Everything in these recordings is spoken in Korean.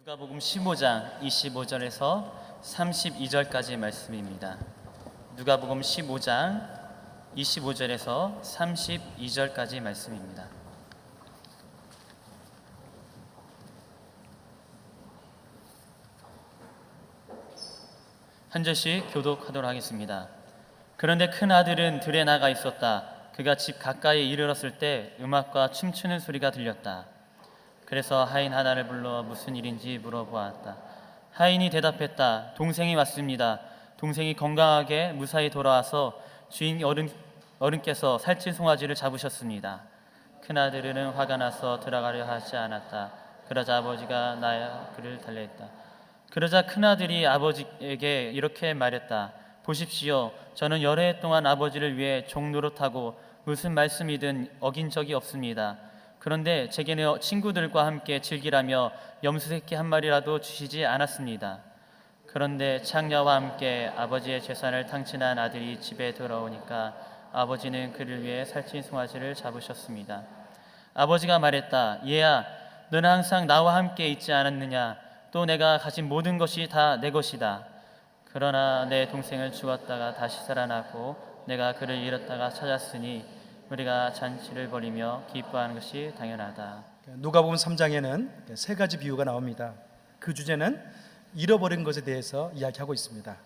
누가복음 15장 25절에서 32절까지의 말씀입니다. 누가복음 15장 25절에서 32절까지의 말씀입니다. 한 절씩 교독하도록 하겠습니다. 그런데 큰 아들은 들에 나가 있었다. 그가 집 가까이에 이르렀을 때 음악과 춤추는 소리가 들렸다. 그래서 하인 하나를 불러 무슨 일인지 물어보았다. 하인이 대답했다. 동생이 왔습니다. 동생이 건강하게 무사히 돌아와서 주인 어른께서 살찐 송아지를 잡으셨습니다. 큰아들은 화가 나서 들어가려 하지 않았다. 그러자 아버지가 나야 그를 달래했다. 그러자 큰아들이 아버지에게 이렇게 말했다. 보십시오. 저는 여러 해 동안 아버지를 위해 종 노릇하고 무슨 말씀이든 어긴 적이 없습니다. 그런데 제게는 친구들과 함께 즐기라며 염소 새끼 한 마리라도 주시지 않았습니다. 그런데 창녀와 함께 아버지의 재산을 탕진한 아들이 집에 들어오니까 아버지는 그를 위해 살찐 송아지를 잡으셨습니다. 아버지가 말했다. 얘야, 너는 항상 나와 함께 있지 않았느냐? 또 내가 가진 모든 것이 다 내 것이다. 그러나 내 동생을 죽었다가 다시 살아나고 내가 그를 잃었다가 찾았으니 우리가 잔치를 벌이며 기뻐하는 것이 당연하다. 누가복음 3장에는 세 가지 비유가 나옵니다. 그 주제는 잃어버린 것에 대해서 이야기하고 있습니다.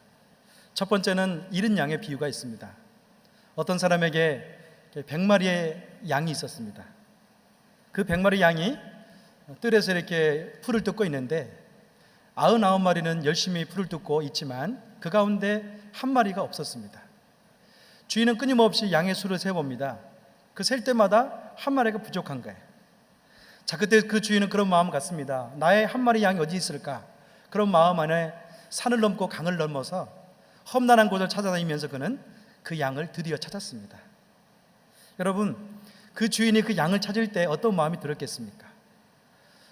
첫 번째는 잃은 양의 비유가 있습니다. 어떤 사람에게 100마리의 양이 있었습니다. 그 100마리 양이 뜰에서 이렇게 풀을 뜯고 있는데 99마리는 열심히 풀을 뜯고 있지만 그 가운데 한 마리가 없었습니다. 주인은 끊임없이 양의 수를 세봅니다. 그 셀 때마다 한 마리가 부족한 거예요. 자, 그때 그 주인은 그런 마음 같습니다. 나의 한 마리 양이 어디 있을까? 그런 마음 안에 산을 넘고 강을 넘어서 험난한 곳을 찾아다니면서 그는 그 양을 드디어 찾았습니다. 여러분, 그 주인이 그 양을 찾을 때 어떤 마음이 들었겠습니까?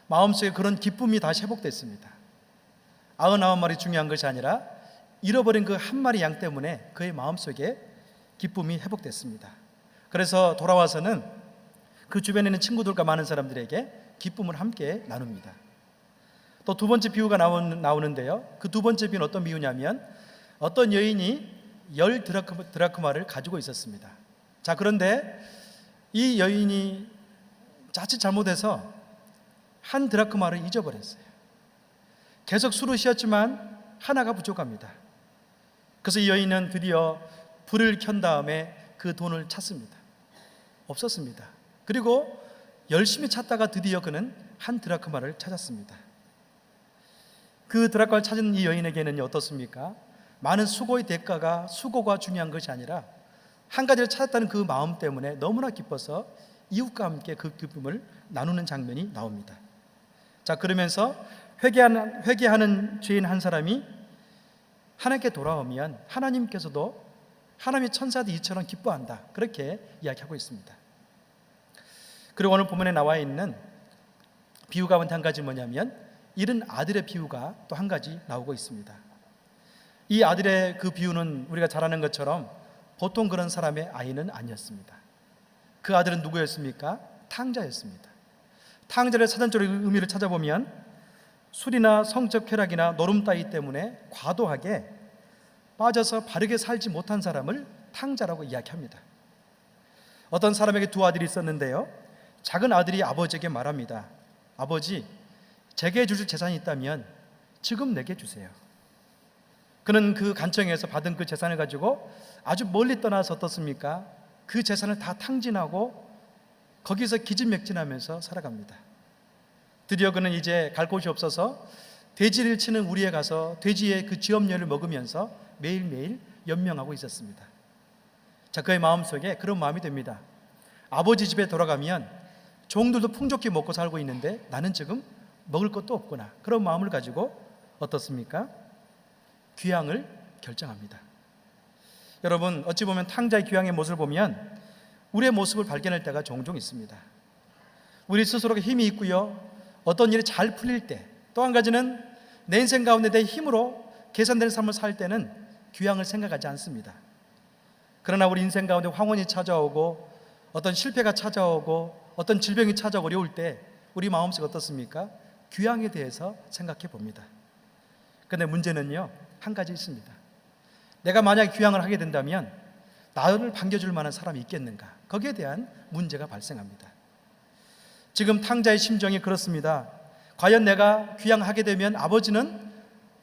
마음속에 그런 기쁨이 다시 회복됐습니다. 99마리 중요한 것이 아니라 잃어버린 그 한 마리 양 때문에 그의 마음속에 기쁨이 회복됐습니다. 그래서 돌아와서는 그 주변에 있는 친구들과 많은 사람들에게 기쁨을 함께 나눕니다. 또 두 번째 비유가 나오는데요. 그 두 번째 비유는 어떤 비유냐면 어떤 여인이 10 드라크마를 가지고 있었습니다. 자, 그런데 이 여인이 자칫 잘못해서 1 드라크마를 잊어버렸어요. 계속 수를 쉬었지만 하나가 부족합니다. 그래서 이 여인은 드디어 불을 켠 다음에 그 돈을 찾습니다. 없었습니다. 그리고 열심히 찾다가 드디어 그는 1 드라크마를 찾았습니다. 그 드라크마를 찾은 이 여인에게는 어떻습니까? 많은 수고의 대가가 수고가 중요한 것이 아니라 한 가지를 찾았다는 그 마음 때문에 너무나 기뻐서 이웃과 함께 그 기쁨을 나누는 장면이 나옵니다. 자, 그러면서 회개하는 죄인 한 사람이 하나님께 돌아오면 하나님께서도 하나님의 천사들 이처럼 기뻐한다. 그렇게 이야기하고 있습니다. 그리고 오늘 본문에 나와 있는 비유 가운데 한 가지 뭐냐면 잃은 아들의 비유가 또 한 가지 나오고 있습니다. 이 아들의 그 비유는 우리가 잘 아는 것처럼 보통 그런 사람의 아이는 아니었습니다. 그 아들은 누구였습니까? 탕자였습니다. 탕자를 사전적으로 의미를 찾아보면 술이나 성적 쾌락이나 노름 따위 때문에 과도하게 빠져서 바르게 살지 못한 사람을 탕자라고 이야기합니다. 어떤 사람에게 두 아들이 있었는데요. 작은 아들이 아버지에게 말합니다. 아버지, 제게 주실 재산이 있다면 지금 내게 주세요. 그는 그 간청에서 받은 그 재산을 가지고 아주 멀리 떠나서 어떻습니까? 그 재산을 다 탕진하고 거기서 기진맥진하면서 살아갑니다. 드디어 그는 이제 갈 곳이 없어서 돼지를 치는 우리에 가서 돼지의 그 쥐염려를 먹으면서 매일매일 연명하고 있었습니다. 자, 그의 마음속에 그런 마음이 듭니다. 아버지 집에 돌아가면 종들도 풍족히 먹고 살고 있는데 나는 지금 먹을 것도 없구나. 그런 마음을 가지고 어떻습니까? 귀향을 결정합니다. 여러분, 어찌 보면 탕자의 귀향의 모습을 보면 우리의 모습을 발견할 때가 종종 있습니다. 우리 스스로가 힘이 있고요. 어떤 일이 잘 풀릴 때, 또 한 가지는 내 인생 가운데 내 힘으로 개선되는 삶을 살 때는 귀향을 생각하지 않습니다. 그러나 우리 인생 가운데 황혼이 찾아오고 어떤 실패가 찾아오고 어떤 질병이 찾아오고 어려울 때 우리 마음속에 어떻습니까? 귀향에 대해서 생각해 봅니다. 그런데 문제는요, 한 가지 있습니다. 내가 만약 귀향을 하게 된다면 나를 반겨줄 만한 사람이 있겠는가? 거기에 대한 문제가 발생합니다. 지금 탕자의 심정이 그렇습니다. 과연 내가 귀향하게 되면 아버지는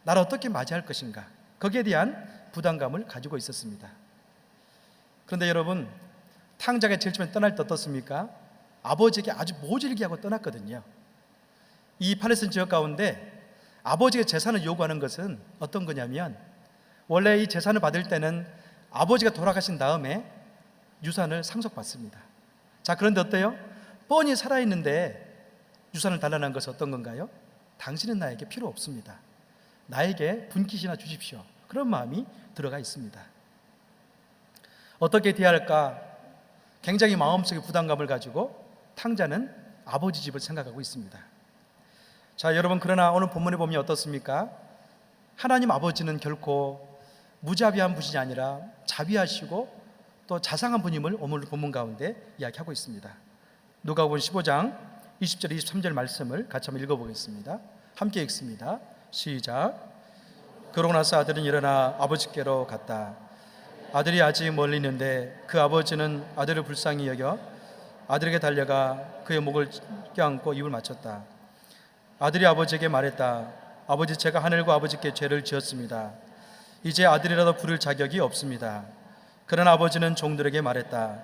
나를 어떻게 맞이할 것인가? 거기에 대한 부담감을 가지고 있었습니다. 그런데 여러분, 탕자가 제일 처음에 떠날 때 어떻습니까? 아버지에게 아주 모질게 하고 떠났거든요. 이 팔레스타인 지역 가운데 아버지가 재산을 요구하는 것은 어떤 거냐면, 원래 이 재산을 받을 때는 아버지가 돌아가신 다음에 유산을 상속받습니다. 자, 그런데 어때요? 뻔히 살아있는데 유산을 달라는 것은 어떤 건가요? 당신은 나에게 필요 없습니다. 나에게 분깃이나 주십시오. 그런 마음이 들어가 있습니다. 어떻게 대할까? 굉장히 마음속에 부담감을 가지고 탕자는 아버지 집을 생각하고 있습니다. 자, 여러분, 그러나 오늘 본문에 보면 어떻습니까? 하나님 아버지는 결코 무자비한 분이 아니라 자비하시고 또 자상한 분임을 오늘 본문 가운데 이야기하고 있습니다. 누가복음 15장 20절 23절 말씀을 같이 한번 읽어보겠습니다. 함께 읽습니다. 시작. 그러고 나서 아들은 일어나 아버지께로 갔다. 아들이 아직 멀리 있는데 그 아버지는 아들을 불쌍히 여겨 아들에게 달려가 그의 목을 껴안고 입을 맞췄다. 아들이 아버지에게 말했다. 아버지, 제가 하늘과 아버지께 죄를 지었습니다. 이제 아들이라도 부를 자격이 없습니다. 그러나 아버지는 종들에게 말했다.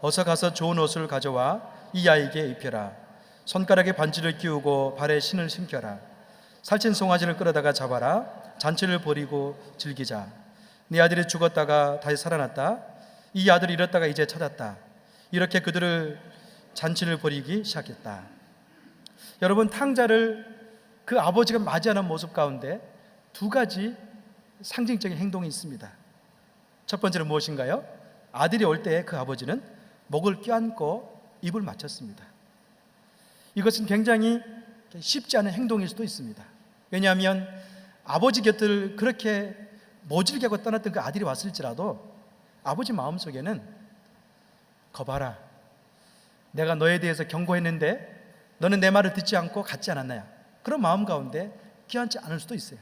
어서 가서 좋은 옷을 가져와 이 아이에게 입혀라. 손가락에 반지를 끼우고 발에 신을 신겨라. 살찐 송아지를 끌어다가 잡아라. 잔치를 벌이고 즐기자. 네 아들이 죽었다가 다시 살아났다. 이 아들을 잃었다가 이제 찾았다. 이렇게 그들을 잔치를 벌이기 시작했다. 여러분, 탕자를 그 아버지가 맞이하는 모습 가운데 두 가지 상징적인 행동이 있습니다. 첫 번째는 무엇인가요? 아들이 올 때 그 아버지는 목을 껴안고 입을 맞췄습니다. 이것은 굉장히 쉽지 않은 행동일 수도 있습니다. 왜냐하면 아버지 곁을 그렇게 모질게 하고 떠났던 그 아들이 왔을지라도 아버지 마음속에는 거봐라, 내가 너에 대해서 경고했는데 너는 내 말을 듣지 않고 갔지 않았나요? 그런 마음 가운데 껴안지 않을 수도 있어요.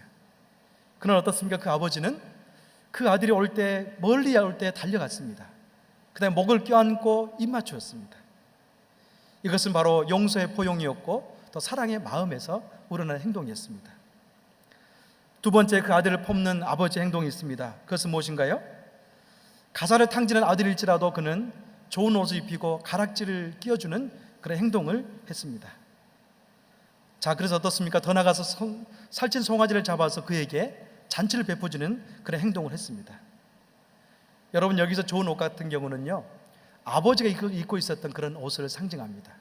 그러나 어떻습니까? 그 아버지는 그 아들이 올 때, 멀리 올 때 달려갔습니다. 그 다음에 목을 껴안고 입 맞추었습니다. 이것은 바로 용서의 포용이었고 또 사랑의 마음에서 우러나는 행동이었습니다. 두 번째, 그 아들을 품는 아버지의 행동이 있습니다. 그것은 무엇인가요? 가사를 탕지는 아들일지라도 그는 좋은 옷을 입히고 가락지를 끼워주는 그런 행동을 했습니다. 자, 그래서 어떻습니까? 더 나가서 살찐 송아지를 잡아서 그에게 잔치를 베풀어주는 그런 행동을 했습니다. 여러분, 여기서 좋은 옷 같은 경우는요, 아버지가 입고 있었던 그런 옷을 상징합니다.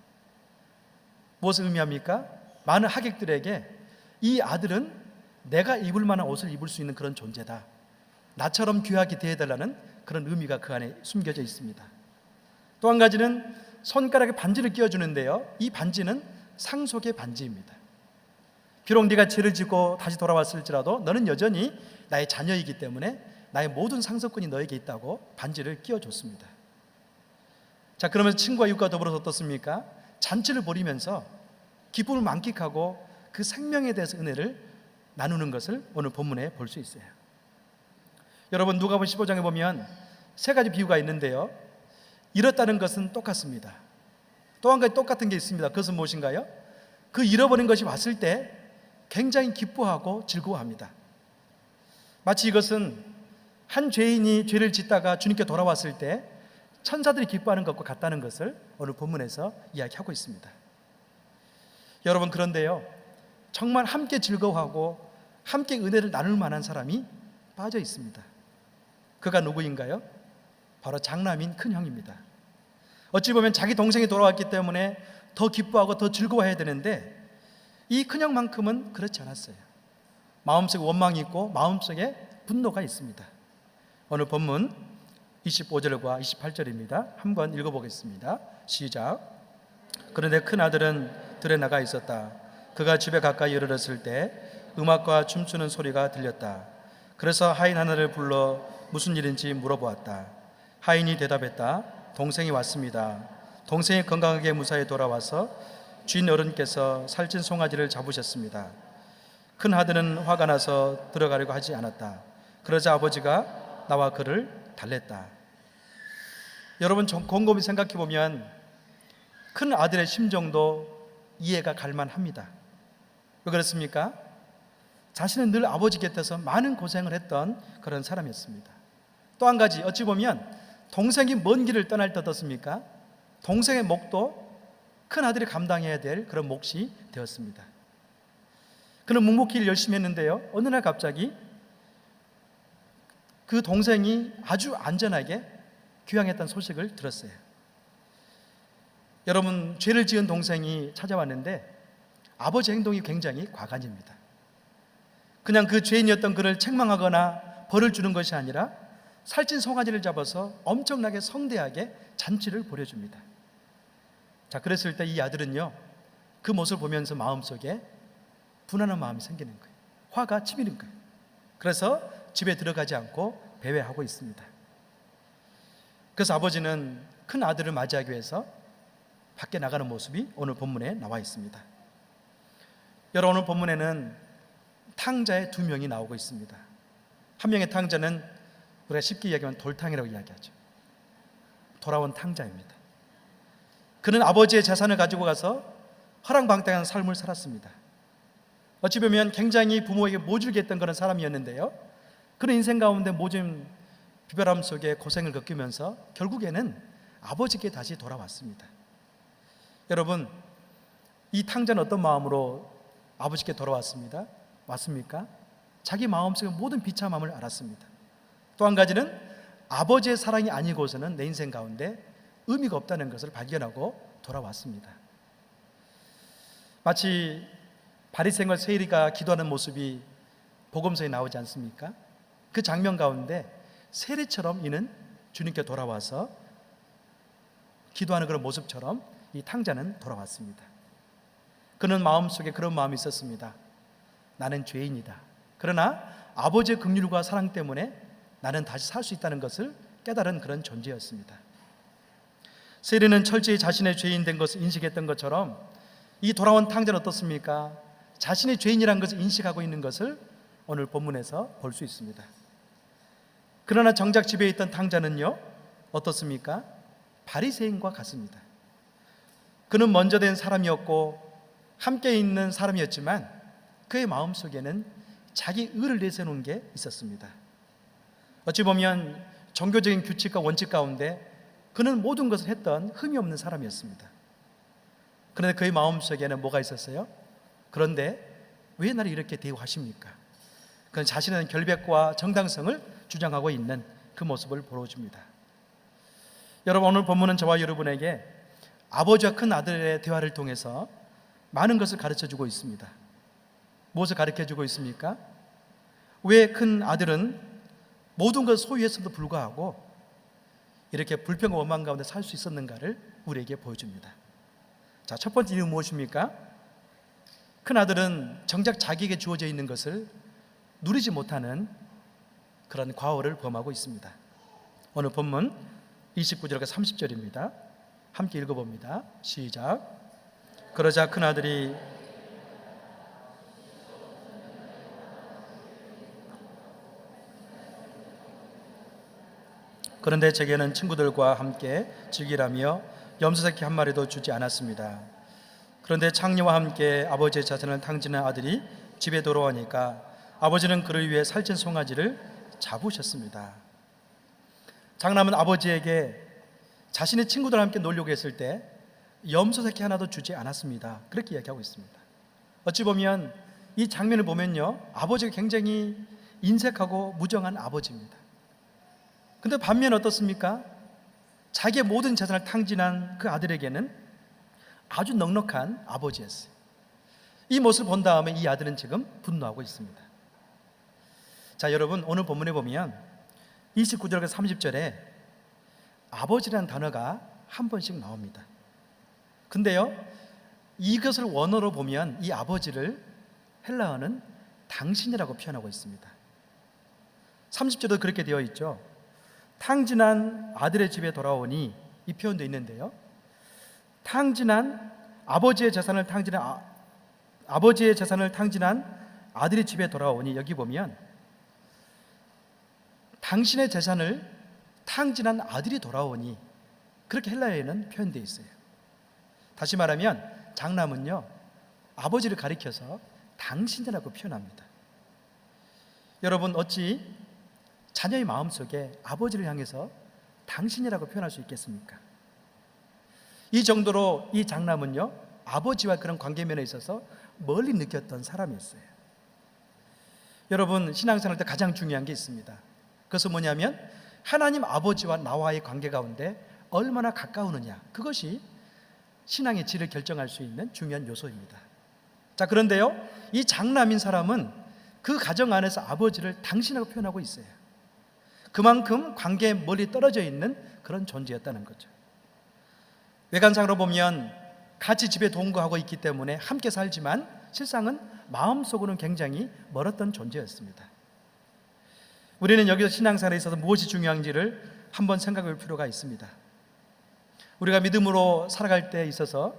무엇을 의미합니까? 많은 하객들에게 이 아들은 내가 입을 만한 옷을 입을 수 있는 그런 존재다, 나처럼 귀하게 대해달라는 그런 의미가 그 안에 숨겨져 있습니다. 또 한 가지는 손가락에 반지를 끼워주는데요, 이 반지는 상속의 반지입니다. 비록 네가 죄를 짓고 다시 돌아왔을지라도 너는 여전히 나의 자녀이기 때문에 나의 모든 상속권이 너에게 있다고 반지를 끼워줬습니다. 자, 그러면서 친구와 이웃과 더불어서 어떻습니까? 잔치를 벌이면서 기쁨을 만끽하고 그 생명에 대해서 은혜를 나누는 것을 오늘 본문에 볼 수 있어요. 여러분, 누가복음 15장에 보면 세 가지 비유가 있는데요, 잃었다는 것은 똑같습니다. 또 한 가지 똑같은 게 있습니다. 그것은 무엇인가요? 그 잃어버린 것이 왔을 때 굉장히 기뻐하고 즐거워합니다. 마치 이것은 한 죄인이 죄를 짓다가 주님께 돌아왔을 때 천사들이 기뻐하는 것과 같다는 것을 오늘 본문에서 이야기하고 있습니다. 여러분, 그런데요, 정말 함께 즐거워하고 함께 은혜를 나눌 만한 사람이 빠져 있습니다. 그가 누구인가요? 바로 장남인 큰형입니다. 어찌 보면 자기 동생이 돌아왔기 때문에 더 기뻐하고 더 즐거워해야 되는데 이 큰형만큼은 그렇지 않았어요. 마음속에 원망이 있고 마음속에 분노가 있습니다. 오늘 본문 25절과 28절입니다. 한번 읽어보겠습니다. 시작. 그런데 큰아들은 들에 나가 있었다. 그가 집에 가까이 이르렀을 때 음악과 춤추는 소리가 들렸다. 그래서 하인 하나를 불러 무슨 일인지 물어보았다. 하인이 대답했다. 동생이 왔습니다. 동생이 건강하게 무사히 돌아와서 주인 어른께서 살찐 송아지를 잡으셨습니다. 큰 아들은 화가 나서 들어가려고 하지 않았다. 그러자 아버지가 나와 그를 달랬다. 여러분 곰곰이 생각해 보면 큰 아들의 심정도 이해가 갈 만합니다. 왜 그렇습니까? 자신은 늘 아버지 곁에서 많은 고생을 했던 그런 사람이었습니다. 또 한 가지, 어찌 보면 동생이 먼 길을 떠날 때 어떻습니까? 동생의 몫도 큰 아들이 감당해야 될 그런 몫이 되었습니다. 그는 묵묵히 열심히 했는데요, 어느 날 갑자기 그 동생이 아주 안전하게 귀향했다는 소식을 들었어요. 여러분, 죄를 지은 동생이 찾아왔는데 아버지 행동이 굉장히 과간입니다. 그냥 그 죄인이었던 그를 책망하거나 벌을 주는 것이 아니라 살찐 송아지를 잡아서 엄청나게 성대하게 잔치를 벌여줍니다. 자, 그랬을 때 이 아들은요, 그 모습을 보면서 마음속에 분한한 마음이 생기는 거예요. 화가 치미는 거예요. 그래서 집에 들어가지 않고 배회하고 있습니다. 그래서 아버지는 큰 아들을 맞이하기 위해서 밖에 나가는 모습이 오늘 본문에 나와 있습니다. 여러분, 오늘 본문에는 탕자의 두 명이 나오고 있습니다. 한 명의 탕자는 우리가 쉽게 이야기하면 돌탕이라고 이야기하죠. 돌아온 탕자입니다. 그는 아버지의 재산을 가지고 가서 허랑방탕한 삶을 살았습니다. 어찌 보면 굉장히 부모에게 모질게 했던 그런 사람이었는데요, 그런 인생 가운데 모진 비벼람 속에 고생을 겪으면서 결국에는 아버지께 다시 돌아왔습니다. 여러분, 이 탕자는 어떤 마음으로 아버지께 돌아왔습니다? 맞습니까? 자기 마음속의 모든 비참함을 알았습니다. 또 한 가지는 아버지의 사랑이 아니고서는 내 인생 가운데 의미가 없다는 것을 발견하고 돌아왔습니다. 마치 바리새인과 세리가 기도하는 모습이 복음서에 나오지 않습니까? 그 장면 가운데 세리처럼 이는 주님께 돌아와서 기도하는 그런 모습처럼 이 탕자는 돌아왔습니다. 그는 마음속에 그런 마음이 있었습니다. 나는 죄인이다. 그러나 아버지의 긍휼과 사랑 때문에 나는 다시 살 수 있다는 것을 깨달은 그런 존재였습니다. 세리는 철저히 자신의 죄인 된 것을 인식했던 것처럼 이 돌아온 탕자는 어떻습니까? 자신의 죄인이라는 것을 인식하고 있는 것을 오늘 본문에서 볼 수 있습니다. 그러나 정작 집에 있던 탕자는요, 어떻습니까? 바리새인과 같습니다. 그는 먼저 된 사람이었고 함께 있는 사람이었지만 그의 마음속에는 자기 의를 내세우는 게 있었습니다. 어찌 보면 종교적인 규칙과 원칙 가운데 그는 모든 것을 했던 흠이 없는 사람이었습니다. 그런데 그의 마음속에는 뭐가 있었어요? 그런데 왜 나를 이렇게 대우하십니까? 그는 자신의 결백과 정당성을 주장하고 있는 그 모습을 보여줍니다. 여러분, 오늘 본문은 저와 여러분에게 아버지와 큰 아들의 대화를 통해서 많은 것을 가르쳐주고 있습니다. 무엇을 가르쳐주고 있습니까? 왜 큰 아들은 모든 것을 소유했음에도 불구하고 이렇게 불평과 원망 가운데 살 수 있었는가를 우리에게 보여줍니다. 자, 첫 번째 이유는 무엇입니까? 큰 아들은 정작 자기에게 주어져 있는 것을 누리지 못하는 그런 과오를 범하고 있습니다. 오늘 본문 29절과 30절입니다. 함께 읽어봅니다. 시작. 그러자 큰 아들이 그런데 제게는 친구들과 함께 즐기라며 염소새끼 한 마리도 주지 않았습니다. 그런데 창녀와 함께 아버지의 자산을 탕지는 아들이 집에 돌아오니까 아버지는 그를 위해 살찐 송아지를 잡으셨습니다. 장남은 아버지에게 자신의 친구들과 함께 놀려고 했을 때 염소새끼 하나도 주지 않았습니다. 그렇게 이야기하고 있습니다. 어찌 보면 이 장면을 보면요, 아버지가 굉장히 인색하고 무정한 아버지입니다. 근데 반면 어떻습니까? 자기의 모든 재산을 탕진한 그 아들에게는 아주 넉넉한 아버지였어요. 이 모습을 본 다음에 이 아들은 지금 분노하고 있습니다. 자, 여러분, 오늘 본문에 보면 29절과 30절에 아버지라는 단어가 한 번씩 나옵니다. 근데요, 이것을 원어로 보면 이 아버지를 헬라어는 당신이라고 표현하고 있습니다. 30절도 그렇게 되어 있죠. 탕진한 아들의 집에 돌아오니 이 표현도 있는데요, 탕진한 아버지의 재산을 탕진한 아들이 집에 돌아오니, 여기 보면 당신의 재산을 탕진한 아들이 돌아오니, 그렇게 헬라어에는 표현되어 있어요. 다시 말하면 장남은요, 아버지를 가리켜서 당신이라고 표현합니다. 여러분, 어찌 자녀의 마음속에 아버지를 향해서 당신이라고 표현할 수 있겠습니까? 이 정도로 이 장남은요, 아버지와 그런 관계면에 있어서 멀리 느꼈던 사람이었어요. 여러분, 신앙생활 때 가장 중요한 게 있습니다. 그것은 뭐냐면 하나님 아버지와 나와의 관계 가운데 얼마나 가까우느냐, 그것이 신앙의 질을 결정할 수 있는 중요한 요소입니다. 자, 그런데요, 이 장남인 사람은 그 가정 안에서 아버지를 당신이라고 표현하고 있어요. 그만큼 관계에 멀리 떨어져 있는 그런 존재였다는 거죠. 외관상으로 보면 같이 집에 동거하고 있기 때문에 함께 살지만 실상은 마음속으로는 굉장히 멀었던 존재였습니다. 우리는 여기서 신앙생활에 있어서 무엇이 중요한지를 한번 생각해 볼 필요가 있습니다. 우리가 믿음으로 살아갈 때 있어서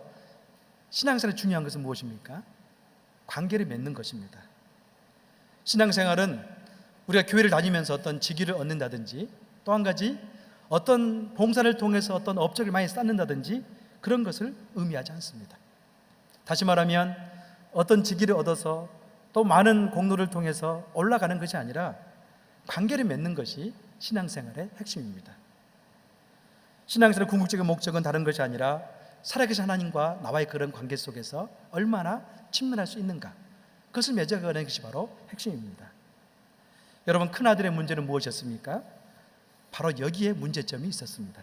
신앙생활에 중요한 것은 무엇입니까? 관계를 맺는 것입니다. 신앙생활은 우리가 교회를 다니면서 어떤 직위를 얻는다든지, 또 한 가지 어떤 봉사를 통해서 어떤 업적을 많이 쌓는다든지 그런 것을 의미하지 않습니다. 다시 말하면 어떤 직위를 얻어서 또 많은 공로를 통해서 올라가는 것이 아니라 관계를 맺는 것이 신앙생활의 핵심입니다. 신앙생활의 궁극적인 목적은 다른 것이 아니라 살아계신 하나님과 나와의 그런 관계 속에서 얼마나 친밀할 수 있는가, 그것을 맺어가는 것이 바로 핵심입니다. 여러분, 큰아들의 문제는 무엇이었습니까? 바로 여기에 문제점이 있었습니다.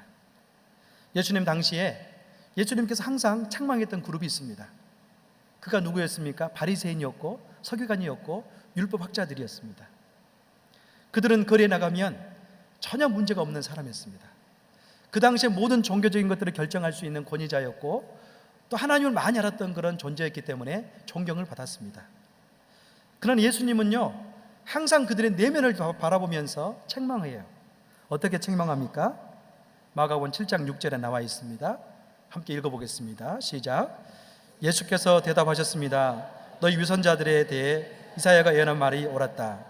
예수님 당시에 예수님께서 항상 책망했던 그룹이 있습니다. 그가 누구였습니까? 바리새인이었고 서기관이었고 율법 학자들이었습니다. 그들은 거리에 나가면 전혀 문제가 없는 사람이었습니다. 그 당시에 모든 종교적인 것들을 결정할 수 있는 권위자였고 또 하나님을 많이 알았던 그런 존재였기 때문에 존경을 받았습니다. 그러나 예수님은요, 항상 그들의 내면을 바라보면서 책망해요. 어떻게 책망합니까? 마가복음 7장 6절에 나와 있습니다. 함께 읽어보겠습니다. 시작. 예수께서 대답하셨습니다. 너희 위선자들에 대해 이사야가 예언한 말이 옳았다.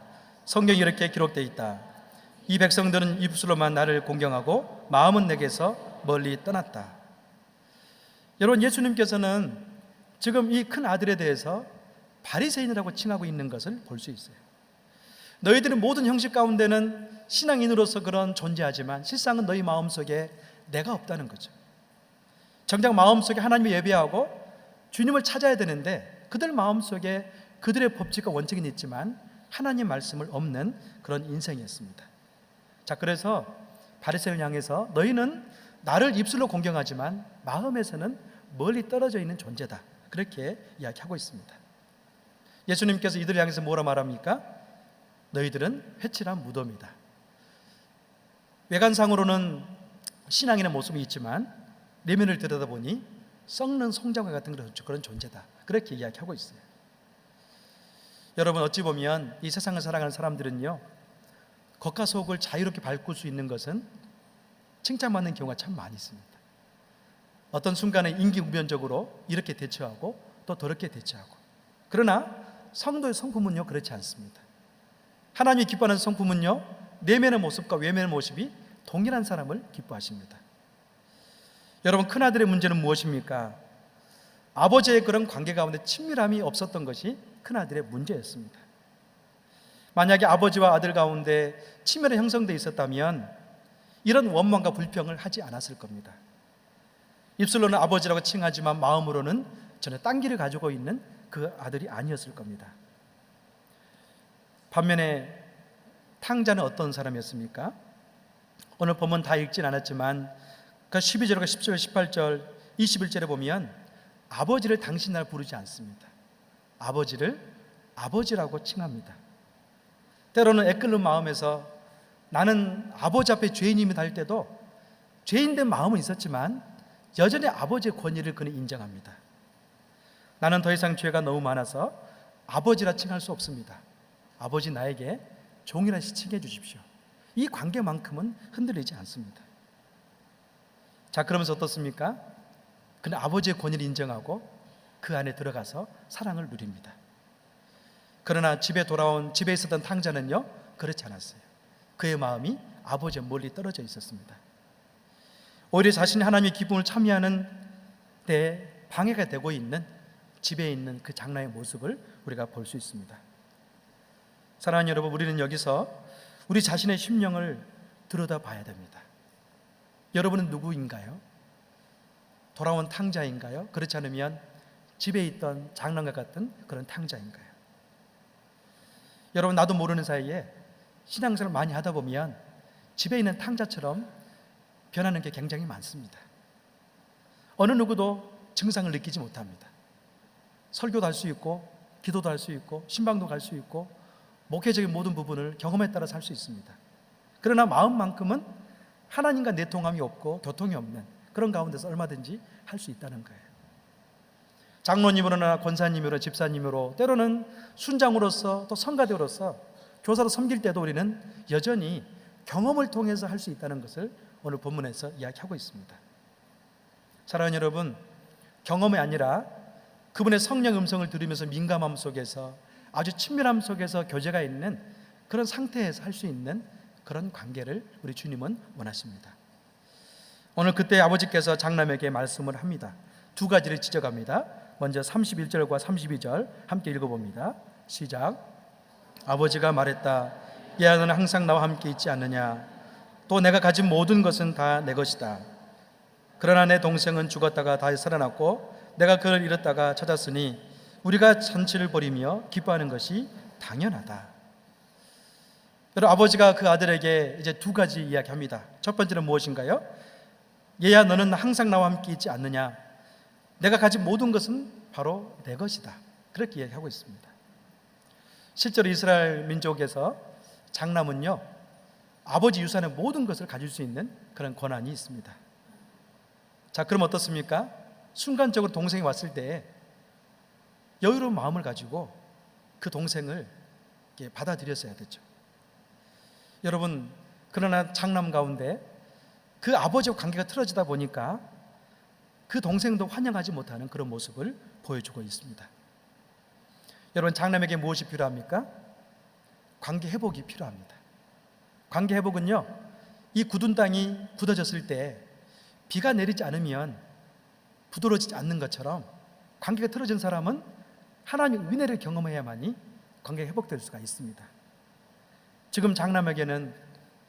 성경에 이렇게 기록되어 있다. 이 백성들은 입술로만 나를 공경하고 마음은 내게서 멀리 떠났다. 여러분, 예수님께서는 지금 이 큰 아들에 대해서 바리새인이라고 칭하고 있는 것을 볼 수 있어요. 너희들은 모든 형식 가운데는 신앙인으로서 그런 존재하지만 실상은 너희 마음속에 내가 없다는 거죠. 정작 마음속에 하나님을 예배하고 주님을 찾아야 되는데 그들 마음속에 그들의 법칙과 원칙은 있지만 하나님 말씀을 없는 그런 인생이었습니다. 자, 그래서 바리새인을 향해서 너희는 나를 입술로 공경하지만 마음에서는 멀리 떨어져 있는 존재다, 그렇게 이야기하고 있습니다. 예수님께서 이들을 향해서 뭐라 말합니까? 너희들은 회칠한 무덤이다. 외관상으로는 신앙인의 모습이 있지만 내면을 들여다보니 썩는 송장과 같은 그런 존재다, 그렇게 이야기하고 있어요. 여러분, 어찌 보면 이 세상을 살아가는 사람들은요, 겉과 속을 자유롭게 바꿀 수 있는 것은 칭찬받는 경우가 참 많이 있습니다. 어떤 순간에 임기응변적으로 이렇게 대처하고 또 저렇게 대처하고, 그러나 성도의 성품은요, 그렇지 않습니다. 하나님이 기뻐하는 성품은요, 내면의 모습과 외면의 모습이 동일한 사람을 기뻐하십니다. 여러분, 큰아들의 문제는 무엇입니까? 아버지의 그런 관계 가운데 친밀함이 없었던 것이 큰아들의 문제였습니다. 만약에 아버지와 아들 가운데 친밀이 형성되어 있었다면 이런 원망과 불평을 하지 않았을 겁니다. 입술로는 아버지라고 칭하지만 마음으로는 전혀 딴 길을 가지고 있는 그 아들이 아니었을 겁니다. 반면에 탕자는 어떤 사람이었습니까? 오늘 본문 다 읽진 않았지만 그 12절과 10절, 18절, 21절에 보면 아버지를 당신이라 부르지 않습니다. 아버지를 아버지라고 칭합니다. 때로는 애끓는 마음에서 나는 아버지 앞에 죄인임을 할 때도 죄인된 마음은 있었지만 여전히 아버지의 권위를 그는 인정합니다. 나는 더 이상 죄가 너무 많아서 아버지라 칭할 수 없습니다. 아버지, 나에게 종이라 칭해 주십시오. 이 관계만큼은 흔들리지 않습니다. 자, 그러면서 어떻습니까? 그는 아버지의 권위를 인정하고 그 안에 들어가서 사랑을 누립니다. 그러나 집에 있었던 탕자는요, 그렇지 않았어요. 그의 마음이 아버지와 멀리 떨어져 있었습니다. 오히려 자신이 하나님의 기쁨을 참여하는 데 방해가 되고 있는 집에 있는 그 장남의 모습을 우리가 볼 수 있습니다. 사랑하는 여러분, 우리는 여기서 우리 자신의 심령을 들여다봐야 됩니다. 여러분은 누구인가요? 돌아온 탕자인가요? 그렇지 않으면 집에 있던 장남과 같은 그런 탕자인가요? 여러분, 나도 모르는 사이에 신앙생활을 많이 하다 보면 집에 있는 탕자처럼 변하는 게 굉장히 많습니다. 어느 누구도 증상을 느끼지 못합니다. 설교도 할 수 있고, 기도도 할 수 있고, 신방도 갈 수 있고, 목회적인 모든 부분을 경험에 따라 살 수 있습니다. 그러나 마음만큼은 하나님과 내통함이 없고 교통이 없는 그런 가운데서 얼마든지 할 수 있다는 거예요. 장로님으로나 권사님으로, 집사님으로, 때로는 순장으로서, 또 성가대로서, 교사로 섬길 때도 우리는 여전히 경험을 통해서 할 수 있다는 것을 오늘 본문에서 이야기하고 있습니다. 사랑하는 여러분, 경험이 아니라 그분의 성령 음성을 들으면서 민감함 속에서, 아주 친밀함 속에서 교제가 있는 그런 상태에서 할 수 있는 그런 관계를 우리 주님은 원하십니다. 오늘 그때 아버지께서 장남에게 말씀을 합니다. 두 가지를 지적합니다. 먼저 31절과 32절 함께 읽어봅니다. 시작. 아버지가 말했다. 얘야, 너는 항상 나와 함께 있지 않느냐? 또 내가 가진 모든 것은 다 내 것이다. 그러나 내 동생은 죽었다가 다시 살아났고 내가 그를 잃었다가 찾았으니 우리가 잔치를 벌이며 기뻐하는 것이 당연하다. 여러분, 아버지가 그 아들에게 이제 두 가지 이야기합니다. 첫 번째는 무엇인가요? 얘야, 너는 항상 나와 함께 있지 않느냐? 내가 가진 모든 것은 바로 내 것이다. 그렇게 이야기하고 있습니다. 실제로 이스라엘 민족에서 장남은요, 아버지 유산의 모든 것을 가질 수 있는 그런 권한이 있습니다. 자, 그럼 어떻습니까? 순간적으로 동생이 왔을 때 여유로운 마음을 가지고 그 동생을 받아들였어야 됐죠. 여러분, 그러나 장남 가운데 그 아버지와 관계가 틀어지다 보니까 그 동생도 환영하지 못하는 그런 모습을 보여주고 있습니다. 여러분, 장남에게 무엇이 필요합니까? 관계 회복이 필요합니다. 관계 회복은요, 이 굳은 땅이 굳어졌을 때 비가 내리지 않으면 부드러워지지 않는 것처럼 관계가 틀어진 사람은 하나님의 은혜를 경험해야만이 관계가 회복될 수가 있습니다. 지금 장남에게는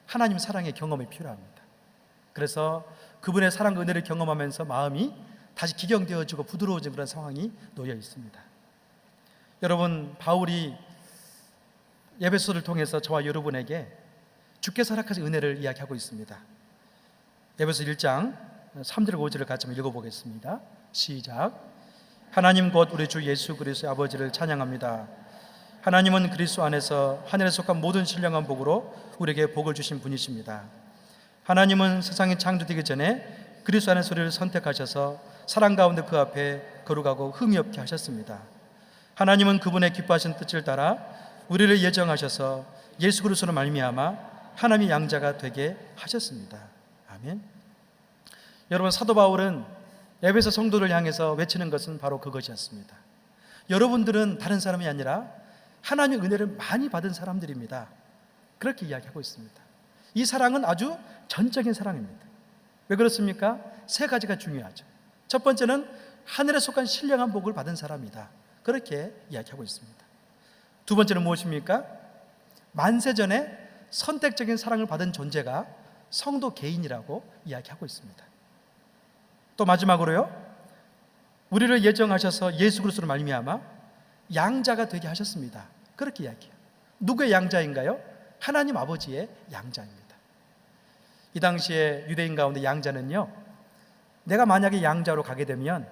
하나님 사랑의 경험이 필요합니다. 그래서 그분의 사랑과 은혜를 경험하면서 마음이 다시 기경되어지고 부드러워진 그런 상황이 놓여 있습니다. 여러분, 바울이 에베소를 통해서 저와 여러분에게 주께서 허락하신 은혜를 이야기하고 있습니다. 에베소 1장 3절과 5절을 같이 한번 읽어보겠습니다. 시작. 하나님 곧 우리 주 예수 그리스도의 아버지를 찬양합니다. 하나님은 그리스도 안에서 하늘에 속한 모든 신령한 복으로 우리에게 복을 주신 분이십니다. 하나님은 세상이 창조되기 전에 그리스도 안에서 우리를 선택하셔서 사랑 가운데 그 앞에 거룩하고 흠이 없게 하셨습니다. 하나님은 그분의 기뻐하신 뜻을 따라 우리를 예정하셔서 예수 그리스도로 말미암아 하나님의 양자가 되게 하셨습니다. 아멘. 여러분, 사도 바울은 에베소 성도를 향해서 외치는 것은 바로 그것이었습니다. 여러분들은 다른 사람이 아니라 하나님의 은혜를 많이 받은 사람들입니다. 그렇게 이야기하고 있습니다. 이 사랑은 아주 전적인 사랑입니다. 왜 그렇습니까? 세 가지가 중요하죠. 첫 번째는 하늘에 속한 신령한 복을 받은 사람이다. 그렇게 이야기하고 있습니다. 두 번째는 무엇입니까? 만세전에 선택적인 사랑을 받은 존재가 성도 개인이라고 이야기하고 있습니다. 또 마지막으로요, 우리를 예정하셔서 예수 그리스도로 말미암아 양자가 되게 하셨습니다. 그렇게 이야기해요. 누구의 양자인가요? 하나님 아버지의 양자입니다. 이 당시에 유대인 가운데 양자는요, 내가 만약에 양자로 가게 되면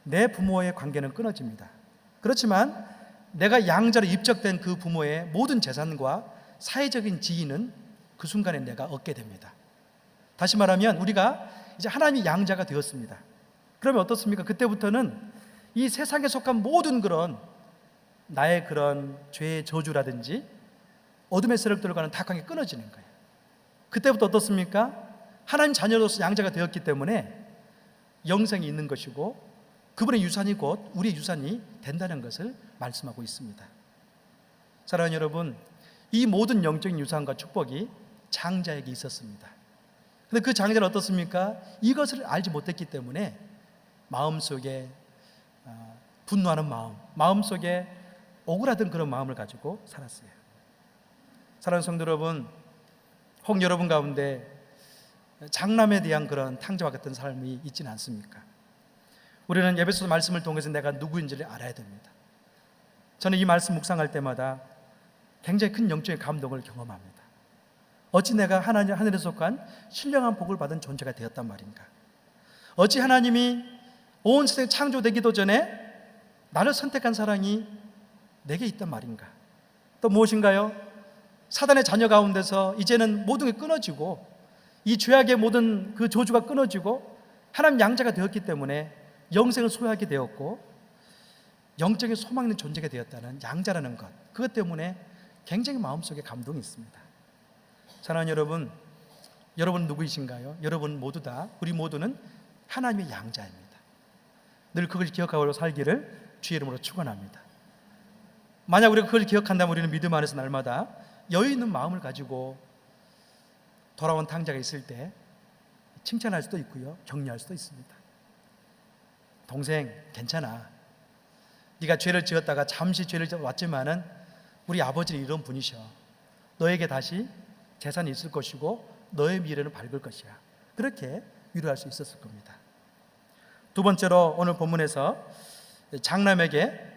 내 부모의 관계는 끊어집니다. 그렇지만 내가 양자로 입적된 그 부모의 모든 재산과 사회적인 지위는 그 순간에 내가 얻게 됩니다. 다시 말하면 우리가 이제 하나님의 양자가 되었습니다. 그러면 어떻습니까? 그때부터는 이 세상에 속한 모든 그런 나의 그런 죄의 저주라든지 어둠의 세력들과는 다 관계 끊어지는 거예요. 그때부터 어떻습니까? 하나님 자녀로서 양자가 되었기 때문에 영생이 있는 것이고 그분의 유산이 곧 우리의 유산이 된다는 것을 말씀하고 있습니다. 사랑하는 여러분, 이 모든 영적인 유산과 축복이 장자에게 있었습니다. 그런데 그 장자는 어떻습니까? 이것을 알지 못했기 때문에 마음속에 분노하는 마음속에 억울하던 그런 마음을 가지고 살았어요. 사랑하는 성도 여러분, 혹 여러분 가운데 장남에 대한 그런 탕자와 같은 삶이 있지는 않습니까? 우리는 에베소서 말씀을 통해서 내가 누구인지를 알아야 됩니다. 저는 이 말씀 묵상할 때마다 굉장히 큰 영적인 감동을 경험합니다. 어찌 내가 하늘에 속한 신령한 복을 받은 존재가 되었단 말인가? 어찌 하나님이 온 세상 창조되기도 전에 나를 선택한 사랑이 내게 있단 말인가? 또 무엇인가요? 사단의 자녀 가운데서 이제는 모든 게 끊어지고 이 죄악의 모든 그 저주가 끊어지고 하나님 양자가 되었기 때문에 영생을 소유하게 되었고 영적인 소망 있는 존재가 되었다는 양자라는 것, 그것 때문에 굉장히 마음속에 감동이 있습니다. 사랑하는 여러분, 여러분 누구이신가요? 여러분 모두 다, 우리 모두는 하나님의 양자입니다. 늘 그걸 기억하고 살기를 주의 이름으로 축원합니다. 만약 우리가 그걸 기억한다면 우리는 믿음 안에서 날마다 여유 있는 마음을 가지고 돌아온 탕자가 있을 때 칭찬할 수도 있고요, 격려할 수도 있습니다. 동생 괜찮아, 네가 죄를 지었다가 잠시 죄를 왔지만은 우리 아버지는 이런 분이셔. 너에게 다시 재산이 있을 것이고 너의 미래는 밝을 것이야. 그렇게 위로할 수 있었을 겁니다. 두 번째로 오늘 본문에서 장남에게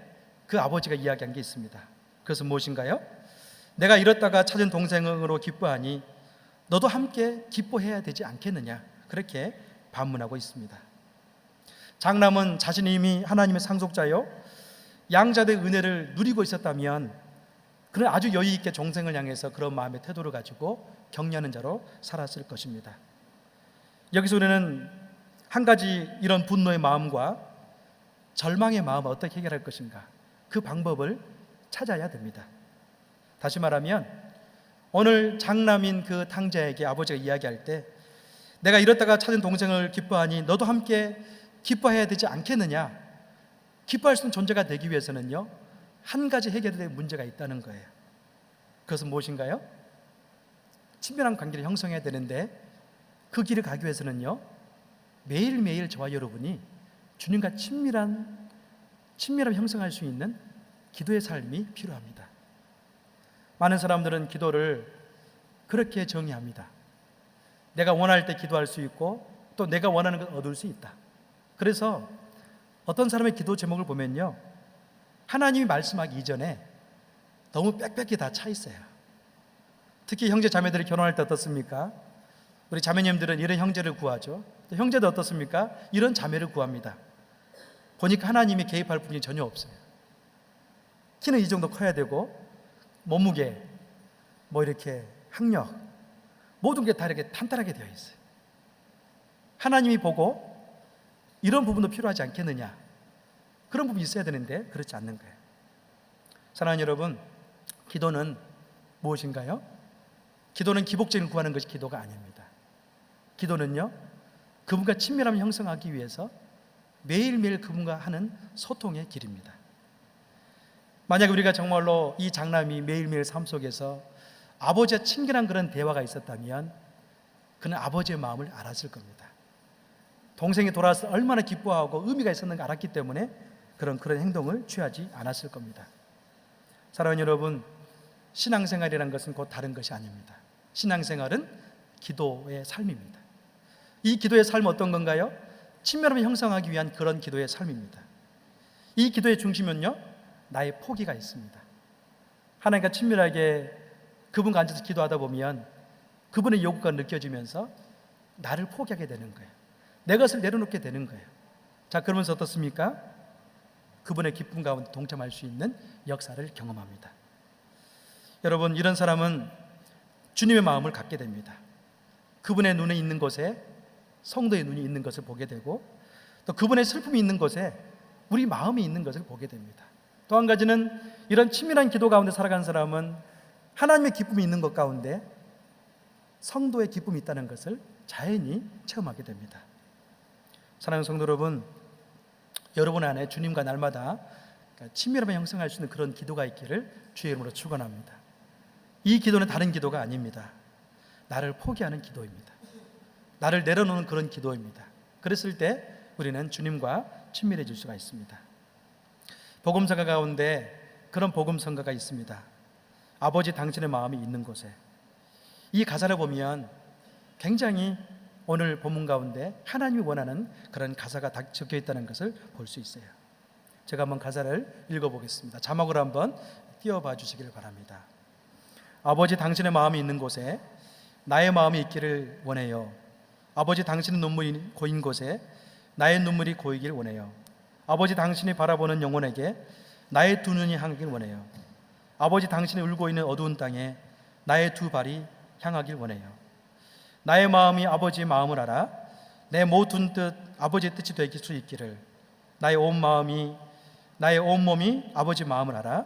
그 아버지가 이야기한 게 있습니다. 그것은 무엇인가요? 내가 잃었다가 찾은 동생으로 기뻐하니 너도 함께 기뻐해야 되지 않겠느냐, 그렇게 반문하고 있습니다. 장남은 자신이 이미 하나님의 상속자요 양자의 은혜를 누리고 있었다면 그는 아주 여유 있게 동생을 향해서 그런 마음의 태도를 가지고 격려하는 자로 살았을 것입니다. 여기서 우리는 한 가지 이런 분노의 마음과 절망의 마음을 어떻게 해결할 것인가, 그 방법을 찾아야 됩니다. 다시 말하면 오늘 장남인 그 탕자에게 아버지가 이야기할 때 내가 잃었다가 찾은 동생을 기뻐하니 너도 함께 기뻐해야 되지 않겠느냐, 기뻐할 수 있는 존재가 되기 위해서는요 한 가지 해결될 문제가 있다는 거예요. 그것은 무엇인가요? 친밀한 관계를 형성해야 되는데 그 길을 가기 위해서는요 매일매일 저와 여러분이 주님과 친밀함 형성할 수 있는 기도의 삶이 필요합니다. 많은 사람들은 기도를 그렇게 정의합니다. 내가 원할 때 기도할 수 있고 또 내가 원하는 걸 얻을 수 있다. 그래서 어떤 사람의 기도 제목을 보면요 하나님이 말씀하기 이전에 너무 빽빽히 다 차 있어요. 특히 형제 자매들이 결혼할 때 어떻습니까? 우리 자매님들은 이런 형제를 구하죠. 또 형제도 어떻습니까? 이런 자매를 구합니다. 보니까 하나님이 개입할 부분이 전혀 없어요. 키는 이 정도 커야 되고 몸무게, 이렇게 학력, 모든 게 다 이렇게 탄탄하게 되어 있어요. 하나님이 보고 이런 부분도 필요하지 않겠느냐, 그런 부분이 있어야 되는데 그렇지 않는 거예요. 사랑하는 여러분, 기도는 무엇인가요? 기도는 기복적인 구하는 것이 기도가 아닙니다. 기도는요 그분과 친밀함을 형성하기 위해서 매일매일 그분과 하는 소통의 길입니다. 만약 우리가 정말로 이 장남이 매일매일 삶 속에서 아버지와 친근한 그런 대화가 있었다면 그는 아버지의 마음을 알았을 겁니다. 동생이 돌아와서 얼마나 기뻐하고 의미가 있었는가 알았기 때문에 그런 행동을 취하지 않았을 겁니다. 사랑하는 여러분, 신앙생활이라는 것은 곧 다른 것이 아닙니다. 신앙생활은 기도의 삶입니다. 이 기도의 삶은 어떤 건가요? 친밀함을 형성하기 위한 그런 기도의 삶입니다. 이 기도의 중심은요 나의 포기가 있습니다. 하나님과 친밀하게 그분과 앉아서 기도하다 보면 그분의 요구가 느껴지면서 나를 포기하게 되는 거예요. 내 것을 내려놓게 되는 거예요. 자, 그러면서 어떻습니까? 그분의 기쁨 가운데 동참할 수 있는 역사를 경험합니다. 여러분, 이런 사람은 주님의 마음을 갖게 됩니다. 그분의 눈에 있는 곳에 성도의 눈이 있는 것을 보게 되고 또 그분의 슬픔이 있는 곳에 우리 마음이 있는 것을 보게 됩니다. 또 한 가지는 이런 친밀한 기도 가운데 살아가는 사람은 하나님의 기쁨이 있는 것 가운데 성도의 기쁨이 있다는 것을 자연히 체험하게 됩니다. 사랑하는 성도 여러분, 여러분 안에 주님과 날마다 친밀함을 형성할 수 있는 그런 기도가 있기를 주의 이름으로 축원합니다. 이 기도는 다른 기도가 아닙니다. 나를 포기하는 기도입니다. 나를 내려놓는 그런 기도입니다. 그랬을 때 우리는 주님과 친밀해질 수가 있습니다. 복음성가 가운데 그런 복음성가가 있습니다. 아버지 당신의 마음이 있는 곳에. 이 가사를 보면 굉장히 오늘 본문 가운데 하나님이 원하는 그런 가사가 적혀 있다는 것을 볼 수 있어요. 제가 한번 가사를 읽어보겠습니다. 자막으로 한번 띄워봐 주시기를 바랍니다. 아버지 당신의 마음이 있는 곳에 나의 마음이 있기를 원해요. 아버지 당신의 눈물이 고인 곳에 나의 눈물이 고이길 원해요. 아버지 당신이 바라보는 영혼에게 나의 두 눈이 향하길 원해요. 아버지 당신이 울고 있는 어두운 땅에 나의 두 발이 향하길 원해요. 나의 마음이 아버지의 마음을 알아 내 모든 뜻 아버지의 뜻이 될 수 있기를. 나의 온 몸이 아버지의 마음을 알아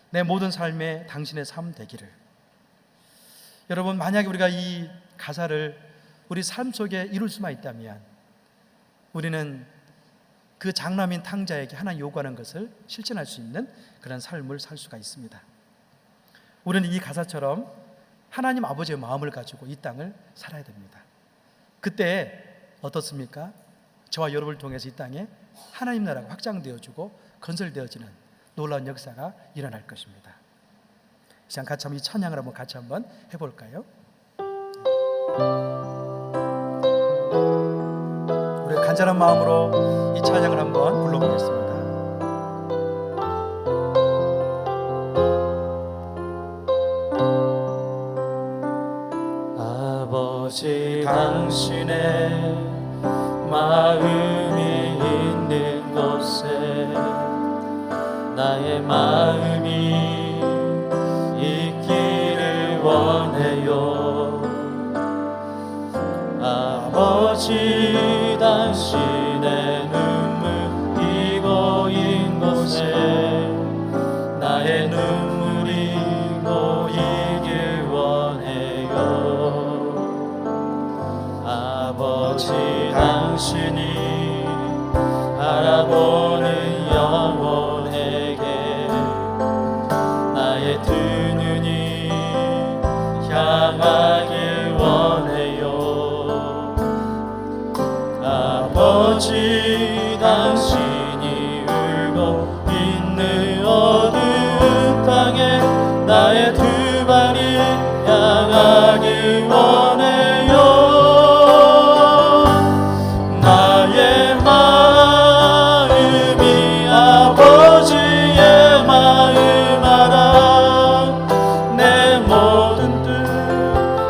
내 모든 삶에 당신의 삶 되기를. 여러분, 만약에 우리가 이 가사를 우리 삶 속에 이룰 수만 있다면 우리는 그 장남인 탕자에게 하나님 요구하는 것을 실천할 수 있는 그런 삶을 살 수가 있습니다. 우리는 이 가사처럼 하나님 아버지의 마음을 가지고 이 땅을 살아야 됩니다. 그때 어떻습니까? 저와 여러분을 통해서 이 땅에 하나님 나라가 확장되어지고 건설되어지는 놀라운 역사가 일어날 것입니다. 이 시간 같이 한번 이 찬양을 한번 같이 한번 해볼까요? 우리 간절한 마음으로 이 찬양을 한번 불러보겠습니다. 아버지 당신의 마음이 있는 곳에 나의 마음이 있기를 원해요. 아버지 당신의 눈물이 고인 곳에 나의 눈물이 고이길 원해요. 아버지 당신이 바라보는 영혼에게 나의 두 눈이 향하길 원해요. 아버지 당신이 울고 있는 어두운 땅에 나의 두 발이 향하길 원해요. 나의 마음이 아버지의 마음 알아 내 모든 뜻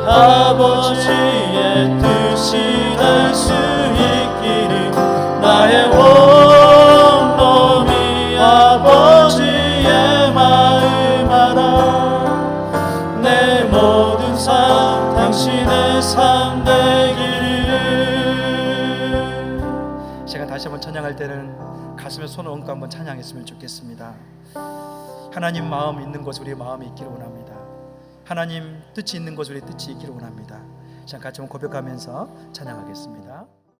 아버지의 뜻이 될 수 있기를. 나의 온 몸이 아버지의 마음 알아 내 모든 삶 당신의 삶 되기를. 제가 다시 한번 찬양할 때는 가슴에 손을 얹고 한번 찬양했으면 좋겠습니다. 하나님 마음 있는 곳에 우리의 마음이 있기를 원합니다. 하나님 뜻이 있는 곳에 우리의 뜻이 있기를 원합니다. 자, 같이 한번 고백하면서 찬양하겠습니다.